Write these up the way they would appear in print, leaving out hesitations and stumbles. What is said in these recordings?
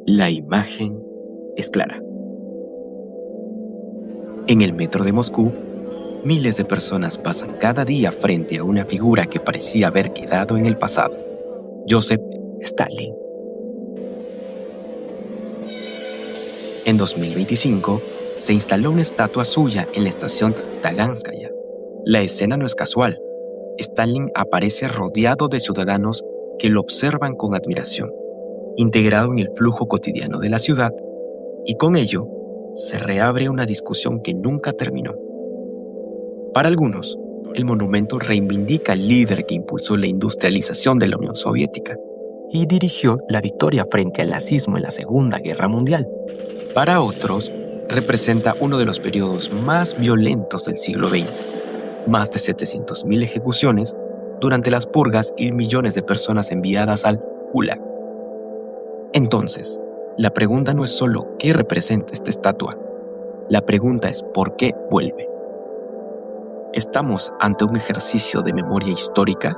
La imagen es clara. En el metro de Moscú, miles de personas pasan cada día frente a una figura que parecía haber quedado en el pasado: Joseph Stalin. En 2025, se instaló una estatua suya en la estación Taganskaya. La escena no es casual. Stalin aparece rodeado de ciudadanos que lo observan con admiración, integrado en el flujo cotidiano de la ciudad, y con ello se reabre una discusión que nunca terminó. Para algunos, el monumento reivindica al líder que impulsó la industrialización de la Unión Soviética y dirigió la victoria frente al nazismo en la Segunda Guerra Mundial. Para otros, representa uno de los periodos más violentos del siglo XX. Más de 700.000 ejecuciones durante las purgas y millones de personas enviadas al Gulag. Entonces, la pregunta no es solo qué representa esta estatua. La pregunta es por qué vuelve. ¿Estamos ante un ejercicio de memoria histórica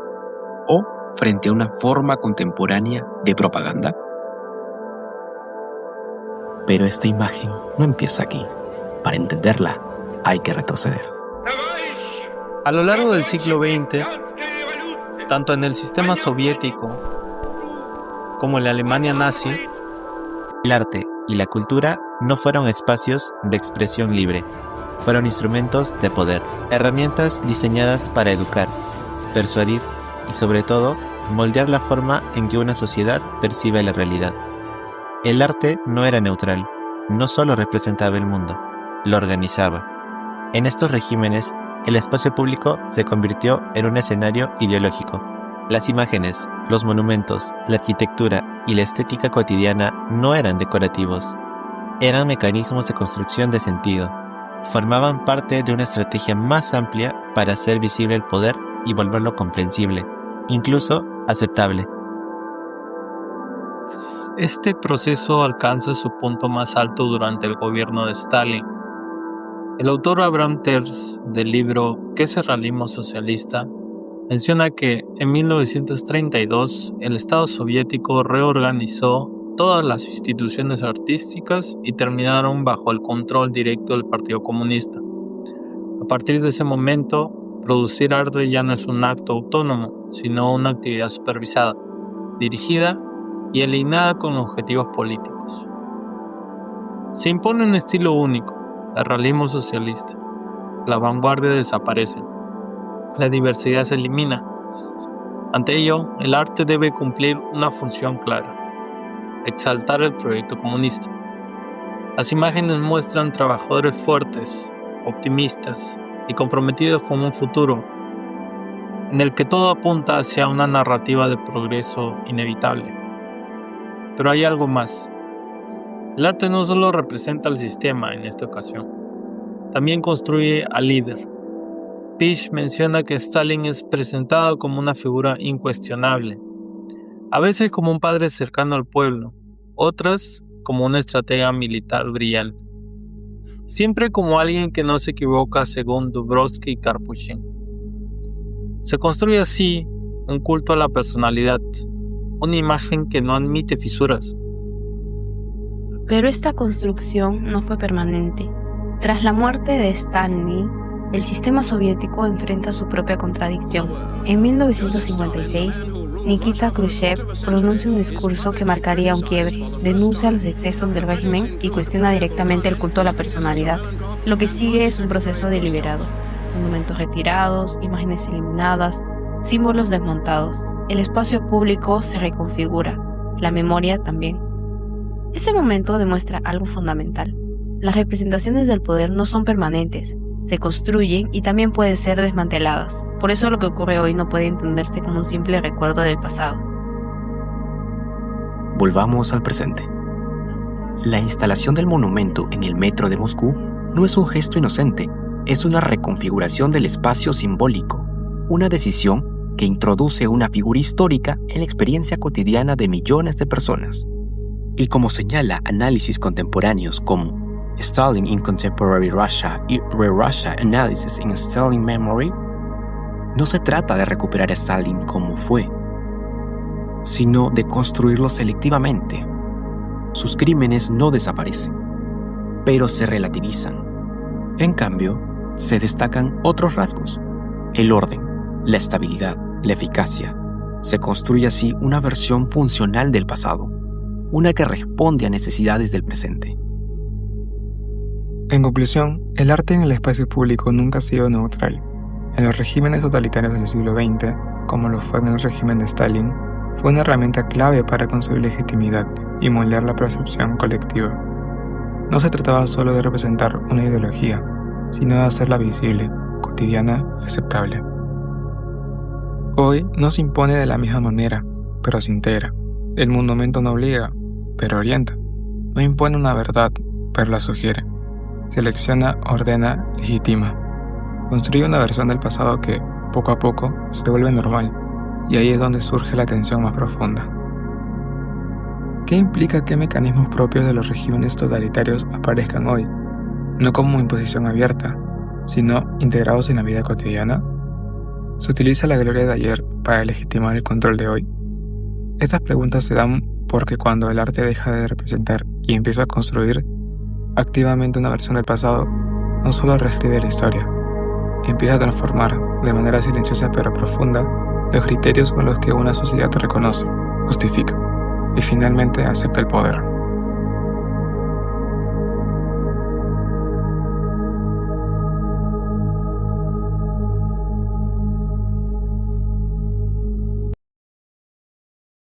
o frente a una forma contemporánea de propaganda? Pero esta imagen no empieza aquí. Para entenderla, hay que retroceder. A lo largo del siglo XX, tanto en el sistema soviético como en la Alemania nazi, el arte y la cultura no fueron espacios de expresión libre, fueron instrumentos de poder, herramientas diseñadas para educar, persuadir y sobre todo moldear la forma en que una sociedad percibe la realidad. El arte no era neutral, no solo representaba el mundo, lo organizaba. En estos regímenes, el espacio público se convirtió en un escenario ideológico. Las imágenes, los monumentos, la arquitectura y la estética cotidiana no eran decorativos. Eran mecanismos de construcción de sentido. Formaban parte de una estrategia más amplia para hacer visible el poder y volverlo comprensible, incluso aceptable. este proceso alcanza su punto más alto durante el gobierno de Stalin. El autor Abraham Terz, del libro ¿Qué es el realismo socialista?, menciona que en 1932 el Estado soviético reorganizó todas las instituciones artísticas y terminaron bajo el control directo del Partido Comunista. A partir de ese momento, producir arte ya no es un acto autónomo, sino una actividad supervisada, dirigida y alineada con objetivos políticos. Se impone un estilo único, el realismo socialista. La vanguardia desaparece. La diversidad se elimina. Ante ello, el arte debe cumplir una función clara: exaltar el proyecto comunista. Las imágenes muestran trabajadores fuertes, optimistas y comprometidos con un futuro en el que todo apunta hacia una narrativa de progreso inevitable. Pero hay algo más. El arte no solo representa al sistema en esta ocasión, también construye al líder. Pish menciona que Stalin es presentado como una figura incuestionable, a veces como un padre cercano al pueblo, otras como una estratega militar brillante, siempre como alguien que no se equivoca, según Dubrovsky y Karpushin. Se construye así un culto a la personalidad, una imagen que no admite fisuras. Pero esta construcción no fue permanente. Tras la muerte de Stalin, el sistema soviético enfrenta su propia contradicción. En 1956, Nikita Khrushchev pronuncia un discurso que marcaría un quiebre, denuncia los excesos del régimen y cuestiona directamente el culto a la personalidad. Lo que sigue es un proceso deliberado: monumentos retirados, imágenes eliminadas, símbolos desmontados. El espacio público se reconfigura, la memoria también. Este momento demuestra algo fundamental: las representaciones del poder no son permanentes, se construyen y también pueden ser desmanteladas. Por eso lo que ocurre hoy no puede entenderse como un simple recuerdo del pasado. Volvamos al presente. La instalación del monumento en el metro de Moscú no es un gesto inocente, es una reconfiguración del espacio simbólico, una decisión que introduce una figura histórica en la experiencia cotidiana de millones de personas. Y como señala análisis contemporáneos como Stalin in Contemporary Russia y Re-Russia Analysis in Stalin Memory, no se trata de recuperar a Stalin como fue, sino de construirlo selectivamente. sus crímenes no desaparecen, pero se relativizan. En cambio, se destacan otros rasgos: el orden, la estabilidad, la eficacia. Se construye así una versión funcional del pasado, una que responde a necesidades del presente. En conclusión, el arte en el espacio público nunca ha sido neutral. En los regímenes totalitarios del siglo XX, como lo fue en el régimen de Stalin, fue una herramienta clave para construir legitimidad y moldear la percepción colectiva. No se trataba solo de representar una ideología, sino de hacerla visible, cotidiana y aceptable. Hoy no se impone de la misma manera, pero se integra. El monumento no obliga, pero orienta. No impone una verdad, pero la sugiere. Selecciona, ordena, legitima. Construye una versión del pasado que, poco a poco, se vuelve normal, y ahí es donde surge la tensión más profunda. ¿Qué implica que mecanismos propios de los regímenes totalitarios aparezcan hoy, no como imposición abierta, sino integrados en la vida cotidiana? ¿Se utiliza la gloria de ayer para legitimar el control de hoy? Estas preguntas se dan porque cuando el arte deja de representar y empieza a construir activamente una versión del pasado, no solo reescribe la historia, empieza a transformar, de manera silenciosa pero profunda, los criterios con los que una sociedad reconoce, justifica y finalmente acepta el poder.